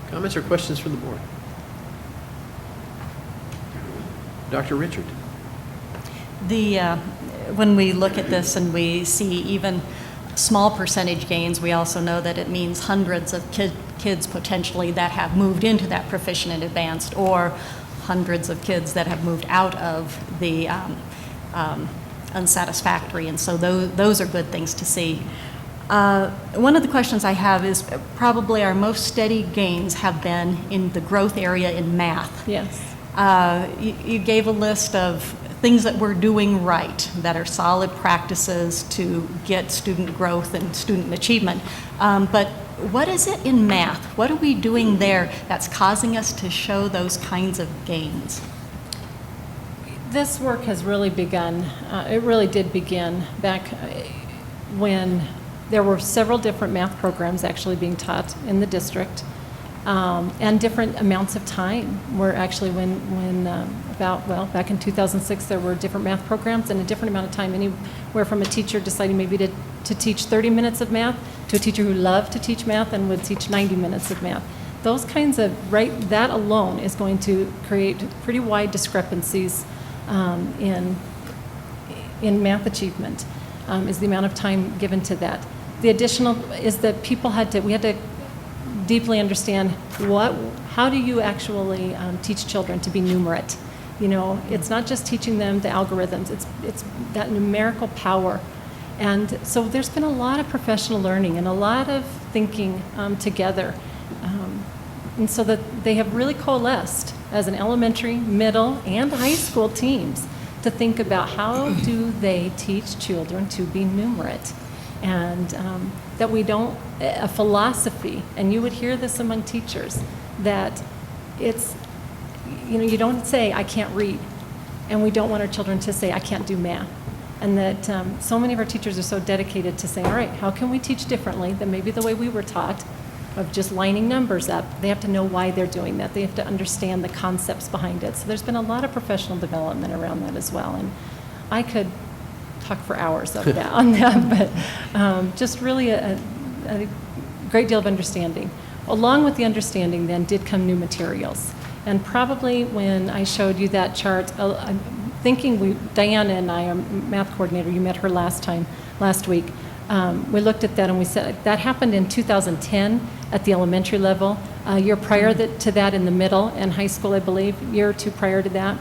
Comments or questions from the board? Dr. Richard. When we look at this and we see even small percentage gains, we also know that it means hundreds of kids potentially that have moved into that proficient and advanced, or hundreds of kids that have moved out of the unsatisfactory, and so those are good things to see. One of the questions I have is probably our most steady gains have been in the growth area in math. Yes. You gave a list of things that we're doing right, that are solid practices to get student growth and student achievement. But what is it in math? What are we doing there that's causing us to show those kinds of gains? This work has really begun, it really did begin back when there were several different math programs actually being taught in the district, and different amounts of time were actually back in 2006 there were different math programs and a different amount of time, anywhere from a teacher deciding maybe to teach 30 minutes of math to a teacher who loved to teach math and would teach 90 minutes of math. Those kinds of, that alone is going to create pretty wide discrepancies in math achievement, is the amount of time given to that. The additional is that we had to deeply understand how do you actually teach children to be numerate. You know, it's not just teaching them the algorithms, it's that numerical power. And so there's been a lot of professional learning and a lot of thinking together. And so that they have really coalesced as an elementary, middle, and high school teams to think about how do they teach children to be numerate. And that we don't, a philosophy, and you would hear this among teachers, that it's, you don't say, I can't read, and we don't want our children to say, I can't do math. And that so many of our teachers are so dedicated to saying, all right, how can we teach differently than maybe the way we were taught, of just lining numbers up? They have to know why they're doing that. They have to understand the concepts behind it. So there's been a lot of professional development around that as well. And I could talk for hours on that, but just really a great deal of understanding. Along with the understanding then did come new materials. And probably when I showed you that chart, I'm thinking Diana and I, our math coordinator, you met her last week, we looked at that and we said that happened in 2010 at the elementary level, year prior to that in the middle and high school, I believe, year or two prior to that.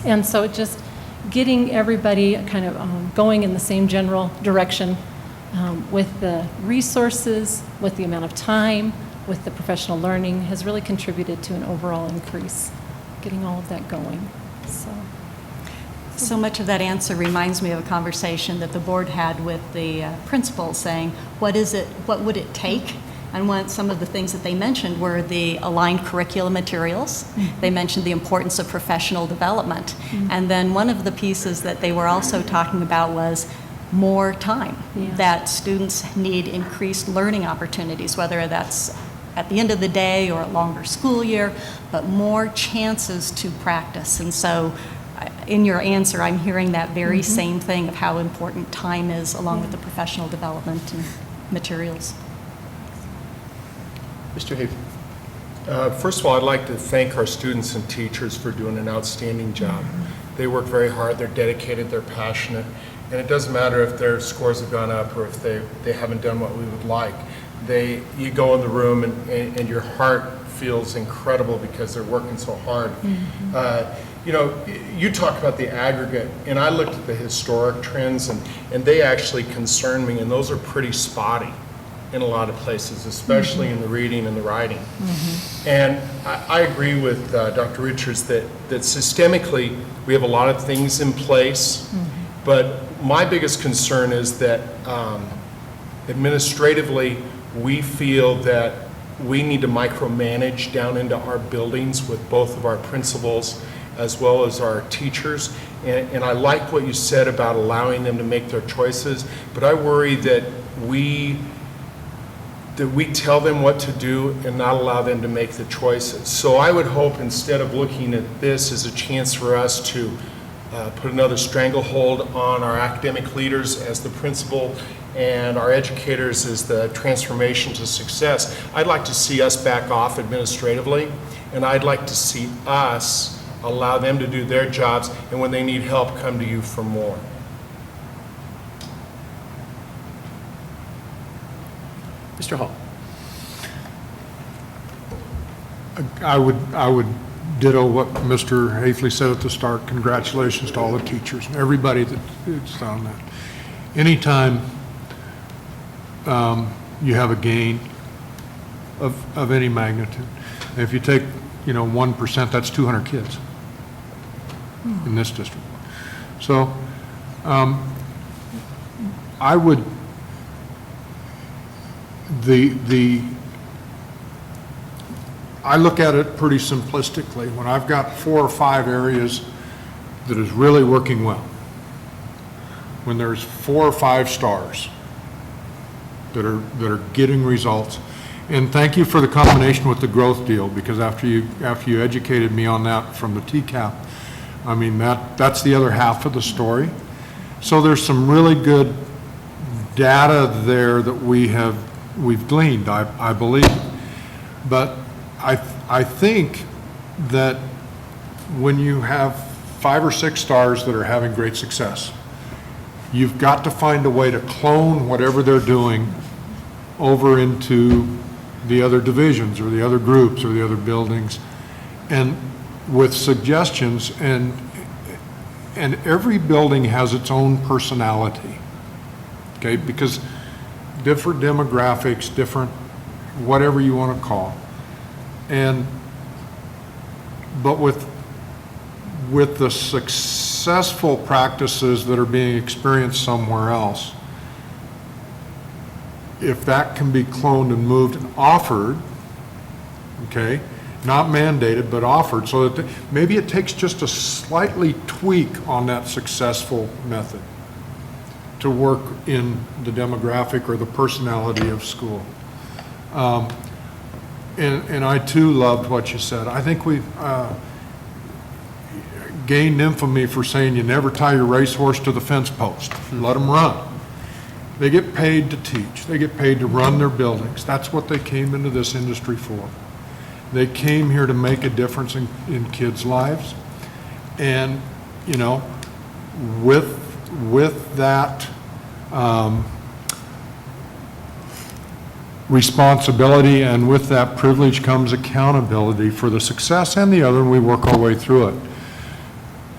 And so just getting everybody kind of going in the same general direction with the resources, with the amount of time, with the professional learning has really contributed to an overall increase, getting all of that going. So much of that answer reminds me of a conversation that the board had with the principals saying, what would it take? And some of the things that they mentioned were the aligned curriculum materials. Mm-hmm. They mentioned the importance of professional development. Mm-hmm. And then one of the pieces that they were also talking about was more time, that students need increased learning opportunities, whether that's at the end of the day or a longer school year, but more chances to practice. And so in your answer, I'm hearing that very same thing of how important time is along with the professional development and materials. Mr. Haven. First of all, I'd like to thank our students and teachers for doing an outstanding job. They work very hard, they're dedicated, they're passionate, and it doesn't matter if their scores have gone up or if they haven't done what we would like. You go in the room and your heart feels incredible because they're working so hard. You talk about the aggregate, and I looked at the historic trends, and they actually concern me, and those are pretty spotty in a lot of places, especially in the reading and the writing. And I agree with Dr. Richards that systemically we have a lot of things in place, but my biggest concern is that administratively we feel that we need to micromanage down into our buildings with both of our principals as well as our teachers. And I like what you said about allowing them to make their choices, but I worry that we tell them what to do and not allow them to make the choices. So I would hope, instead of looking at this as a chance for us to put another stranglehold on our academic leaders as the principal and our educators as the transformation to success, I'd like to see us back off administratively, and I'd like to see us allow them to do their jobs, and when they need help, come to you for more. Mr. Hall. I would ditto what Mr. Hafley said at the start. Congratulations to all the teachers and everybody that's done that. Anytime you have a gain of any magnitude, if you take 1%, that's 200 kids in this district. So I would I look at it pretty simplistically. When I've got 4 or 5 areas that is really working well, when there's 4 or 5 stars that are getting results, and thank you for the combination with the growth deal, because after you educated me on that from the TCAP, I mean that's the other half of the story. So there's some really good data there that we've gleaned, I believe, but I think that when you have 5 or 6 stars that are having great success, you've got to find a way to clone whatever they're doing over into the other divisions or the other groups or the other buildings, and with suggestions, and every building has its own personality, okay, because different demographics, different whatever you want to call. But with the successful practices that are being experienced somewhere else, if that can be cloned and moved and offered, okay, not mandated, but offered, so that maybe it takes just a slightly tweak on that successful method to work in the demographic or the personality of school. And I too loved what you said. I think we've gained infamy for saying you never tie your racehorse to the fence post. Let them run. They get paid to teach. They get paid to run their buildings. That's what they came into this industry for. They came here to make a difference in kids' lives. And, with that responsibility and with that privilege comes accountability for the success and the other, and we work our way through it.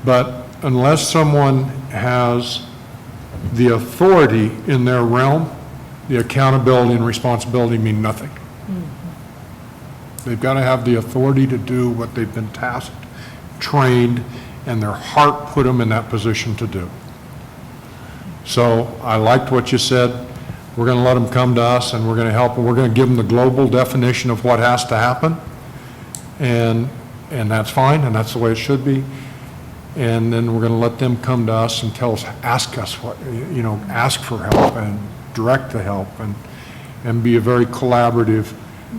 But unless someone has the authority in their realm, the accountability and responsibility mean nothing. They've got to have the authority to do what they've been tasked, trained, and their heart put them in that position to do. So I liked what you said. We're going to let them come to us, and we're going to help them. We're going to give them the global definition of what has to happen, and that's fine, and that's the way it should be. And then we're going to let them come to us and ask us what, ask for help and direct the help, and be a very collaborative.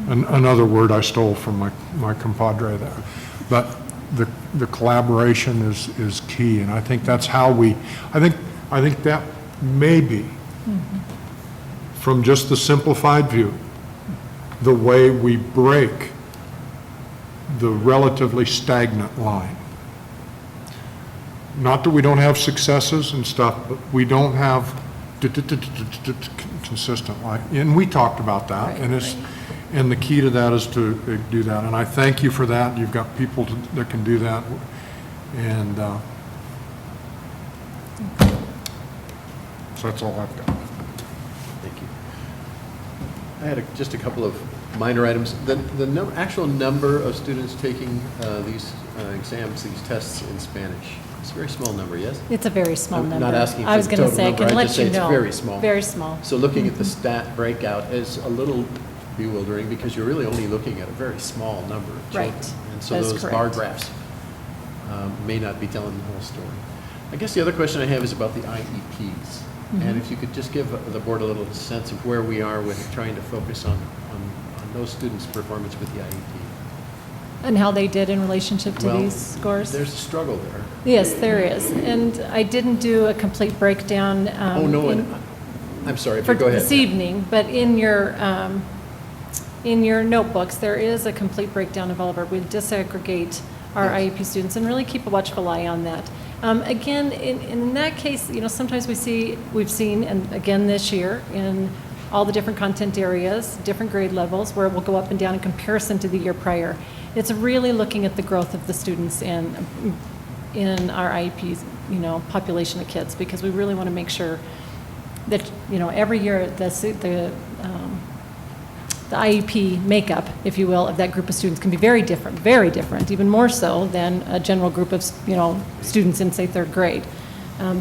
Another word I stole from my compadre there, but the collaboration is key, and I think that's how I think that may be. From just the simplified view, the way we break the relatively stagnant line. Not that we don't have successes and stuff, but we don't have consistent line. And we talked about that, and the key to that is to do that. And I thank you for that. You've got people that can do that, and so that's all I've got. Thank you. I had just a couple of minor items. The actual number of students taking these exams, these tests in Spanish, it's a very small number, yes? It's a very small I'm number. not asking for I was the going to total say, I number. can I let just say you it's know. very small. Very small. So looking at the stat breakout is a little bewildering because you're really only looking at a very small number of children. Right. And so That is those bar correct. graphs may not be telling the whole story. I guess the other question I have is about the IEPs. And if you could just give the board a little sense of where we are with trying to focus on those students' performance with the IEP. And how they did in relationship to Well, these scores? There's a struggle there. Yes, there is. And I didn't do a complete breakdown. Oh, no, I'm sorry, for go ahead. this evening, but in your notebooks, there is a complete breakdown of all of our, we disaggregate our Yes. IEP students and really keep a watchful eye on that. Again, in that case, sometimes we've seen, and again this year, in all the different content areas, different grade levels, where it will go up and down in comparison to the year prior. It's really looking at the growth of the students in our IEPs, population of kids, because we really want to make sure that, every year the IEP makeup, if you will, of that group of students can be very different, even more so than a general group of, students in, say, third grade.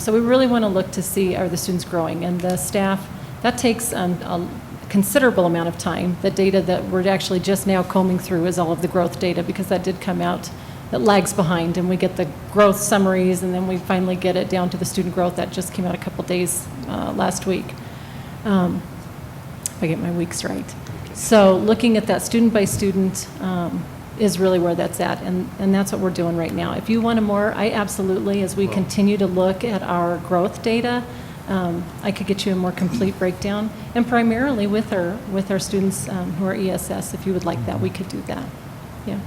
So we really want to look to see, are the students growing? And the staff, that takes a considerable amount of time. The data that we're actually just now combing through is all of the growth data, because that did come out, that lags behind, and we get the growth summaries, and then we finally get it down to the student growth. That just came out a couple days last week, if I get my weeks right. So looking at that student by student is really where that's at, and that's what we're doing right now. If you want I absolutely, as we continue to look at our growth data, I could get you a more complete breakdown, and primarily with our students who are ESS. If you would like that, we could do that. Yeah.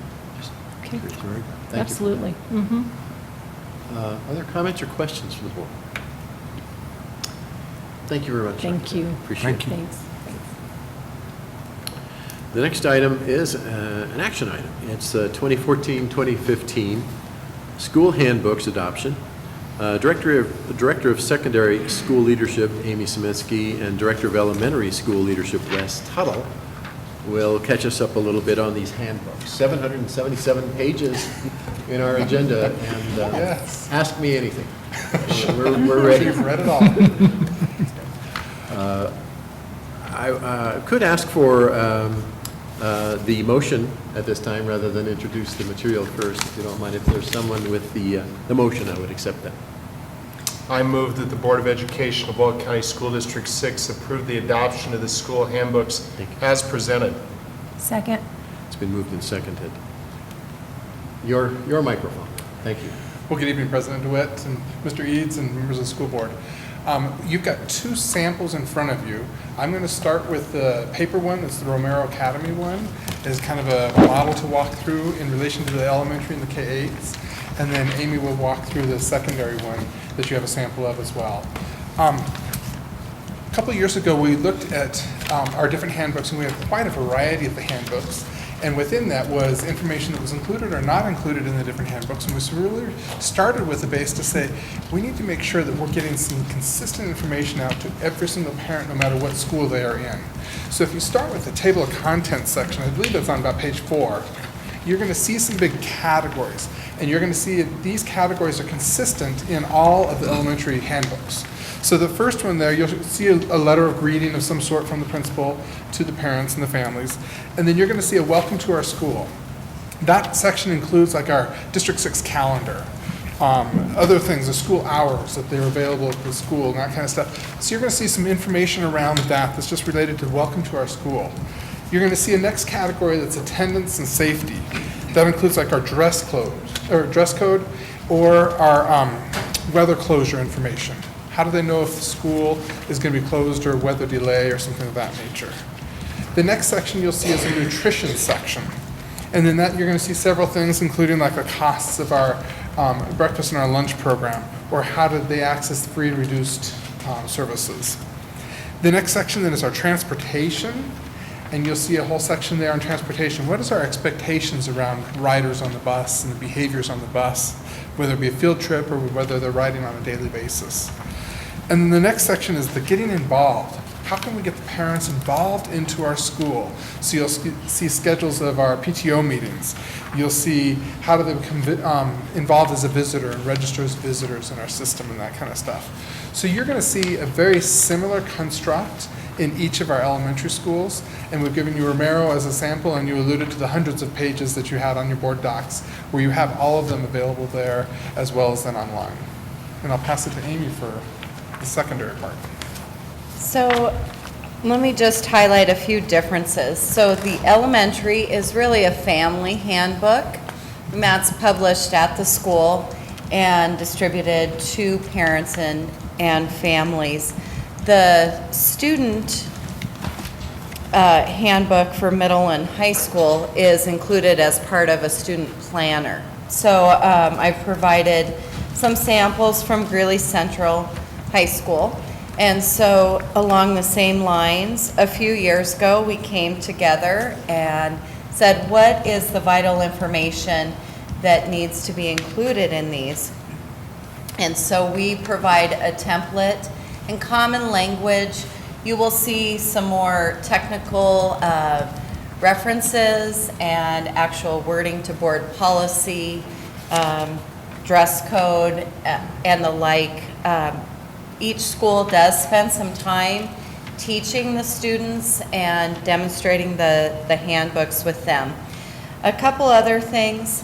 Okay. Very good. Thank you for that. Absolutely. Mm-hmm. Other comments or questions from the board? Thank you very much. Thank Dr. you. Appreciate it. Thank you. Thanks. The next item is an action item. It's 2014-2015 School Handbooks Adoption. Director of Secondary School Leadership, Amy Seminsky, and Director of Elementary School Leadership, Wes Tuttle, will catch us up a little bit on these handbooks. 777 pages in our agenda, and Yes. ask me anything. We're ready. You've read it all. I could ask for the motion at this time rather than introduce the material first, if you don't mind. If there's someone with the motion, I would accept that. I move that the Board of Education of Weld County School District 6 approve the adoption of the school handbooks Thank you. as presented. Second. It's been moved and seconded. Your microphone. Thank you. Well, good evening, President DeWitt and Mr. Eads and members of the school board. You've got two samples in front of you. I'm going to start with the paper one, that's the Romero Academy one, as kind of a model to walk through in relation to the elementary and the K-8s. And then Amy will walk through the secondary one that you have a sample of as well. A couple of years ago, we looked at our different handbooks, and we had quite a variety of the handbooks. And within that was information that was included or not included in the different handbooks. And we really started with the base to say, we need to make sure that we're getting some consistent information out to every single parent, no matter what school they are in. So if you start with the table of contents section, I believe it's on about page 4, you're going to see some big categories. And you're going to see these categories are consistent in all of the elementary handbooks. So the first one there, you'll see a letter of greeting of some sort from the principal to the parents and the families. And then you're going to see a welcome to our school. That section includes like our District 6 calendar, other things, the school hours that they're available at the school and that kind of stuff. So you're going to see some information around that that's just related to welcome to our school. You're going to see a next category that's attendance and safety. That includes like our dress code or our weather closure information. How do they know if the school is going to be closed or weather delay or something of that nature? The next section you'll see is a nutrition section. And in that you're going to see several things, including like the costs of our breakfast and our lunch program, or how did they access free and reduced services. The next section then is our transportation. And you'll see a whole section there on transportation. What is our expectations around riders on the bus and the behaviors on the bus, whether it be a field trip or whether they're riding on a daily basis? And then the next section is the getting involved. How can we get the parents involved into our school? So you'll see schedules of our PTO meetings. You'll see how do they become involved as a visitor and register as visitors in our system and that kind of stuff. So you're going to see a very similar construct in each of our elementary schools, and we've given you Romero as a sample, and you alluded to the hundreds of pages that you had on your board docs, where you have all of them available there, as well as then online. And I'll pass it to Amy for the secondary part. So let me just highlight a few differences. So the elementary is really a family handbook, and that's published at the school and distributed to parents and families. The student handbook for middle and high school is included as part of a student planner. So I've provided some samples from Greeley Central High School. And so along the same lines, a few years ago, we came together and said, what is the vital information that needs to be included in these? And so we provide a template in common language. You will see some more technical references and actual wording to board policy, dress code, and the like. Each school does spend some time teaching the students and demonstrating the handbooks with them. A couple other things.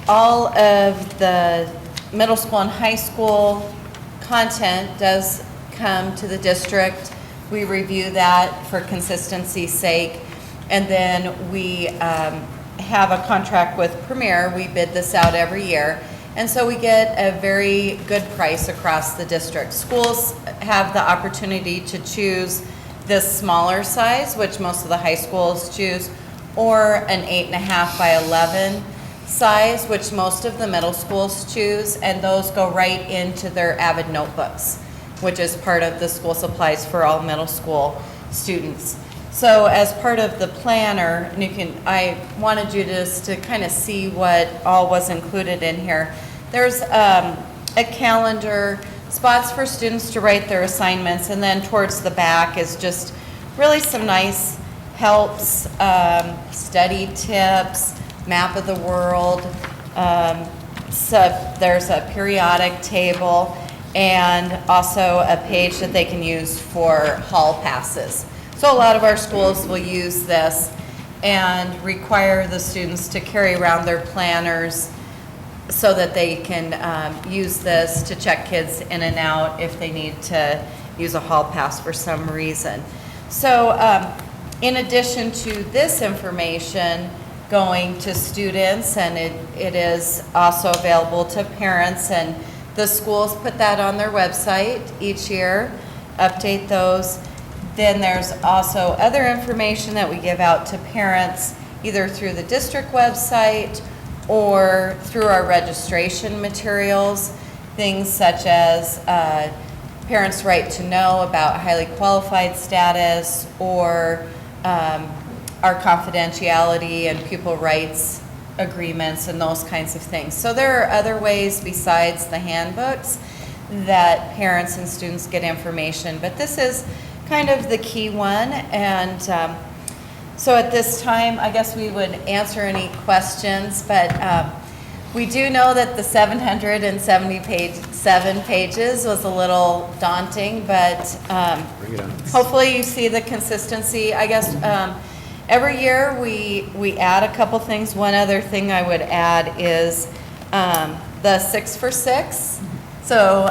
All of the middle school and high school content does come to the district. We review that for consistency's sake. And then we have a contract with Premier. We bid this out every year. And so we get a very good price across the district. Schools have the opportunity to choose this smaller size, which most of the high schools choose, or an 8.5 by 11 size, which most of the middle schools choose, and those go right into their Avid notebooks, which is part of the school supplies for all middle school students. So as part of the planner, and I wanted you just to kind of see what all was included in here. There's a calendar, spots for students to write their assignments, and then towards the back is just really some nice helps, study tips, map of the world. So there's a periodic table and also a page that they can use for hall passes. So a lot of our schools will use this and require the students to carry around their planners so that they can use this to check kids in and out if they need to use a hall pass for some reason. So in addition to this information going to students, and it is also available to parents, and the schools put that on their website each year, update those. Then there's also other information that we give out to parents, either through the district website or through our registration materials, things such as parents' right to know about highly qualified status, or our confidentiality and pupil rights agreements and those kinds of things. So there are other ways besides the handbooks that parents and students get information, but this is kind of the key one. And so at this time, I guess we would answer any questions, but we do know that the 777 pages was a little daunting, but Bring it on. hopefully you see the consistency. I guess every year we add a couple things. One other thing I would add is the 6 for 6. So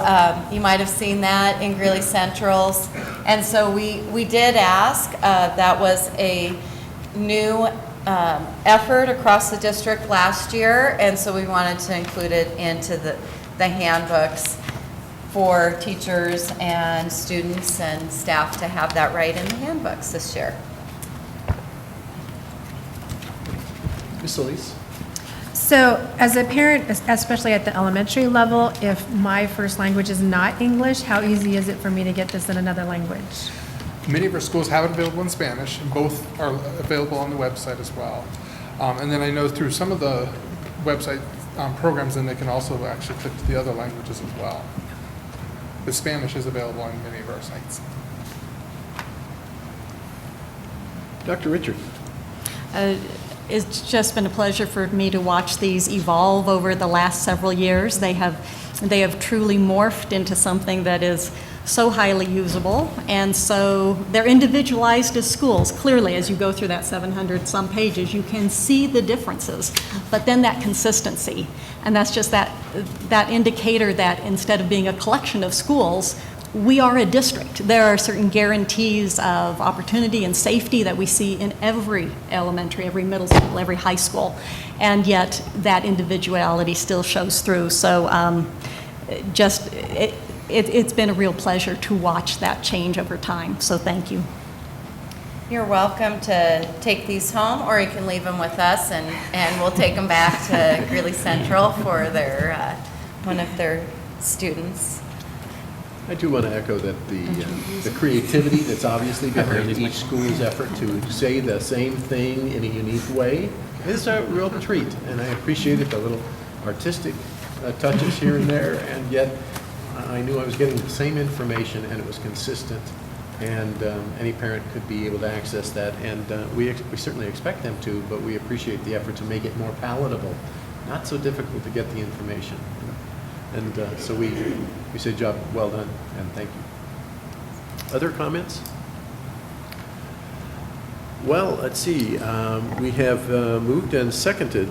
you might have seen that in Greeley Central's. And so we did ask, that was a new effort across the district last year, and so we wanted to include it into the handbooks for teachers and students and staff to have that right in the handbooks this year. Ms. Solis? So as a parent, especially at the elementary level, if my first language is not English, how easy is it for me to get this in another language? Many of our schools have it available in Spanish, and both are available on the website as well. And then I know through some of the website programs, then they can also actually click to the other languages as well. The Spanish is available on many of our sites. Dr. Richard? It's just been a pleasure for me to watch these evolve over the last several years. They have truly morphed into something that is so highly usable, and so they're individualized as schools. Clearly, as you go through that 700-some pages, you can see the differences, but then that consistency, and that's just that indicator that instead of being a collection of schools, we are a district. There are certain guarantees of opportunity and safety that we see in every elementary, every middle school, every high school, and yet that individuality still shows through. So it's been a real pleasure to watch that change over time, so thank you. You're welcome to take these home, or you can leave them with us, and we'll take them back to Greeley Central for their, one of their students. I do want to echo that the creativity that's obviously behind each school's effort to say the same thing in a unique way is a real treat, and I appreciated the little artistic touches here and there, and yet I knew I was getting the same information and it was consistent, and any parent could be able to access that, and we certainly expect them to, but we appreciate the effort to make it more palatable, not so difficult to get the information. And so we say job well done, and thank you. Other comments? Well, let's see. We have moved and seconded.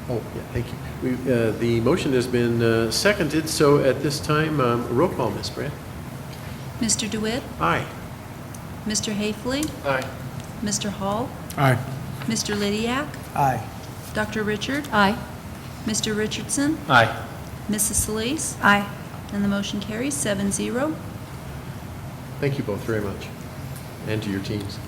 Oh, yeah, thank you. The motion has been seconded, so at this time, roll call, Ms. Brand. Mr. DeWitt? Aye. Mr. Hafley? Aye. Mr. Hall? Aye. Mr. Lydiak? Aye. Dr. Richard? Aye. Mr. Richardson? Aye. Mrs. Solis? Aye. And the motion carries 7-0. Thank you both very much, and to your teams.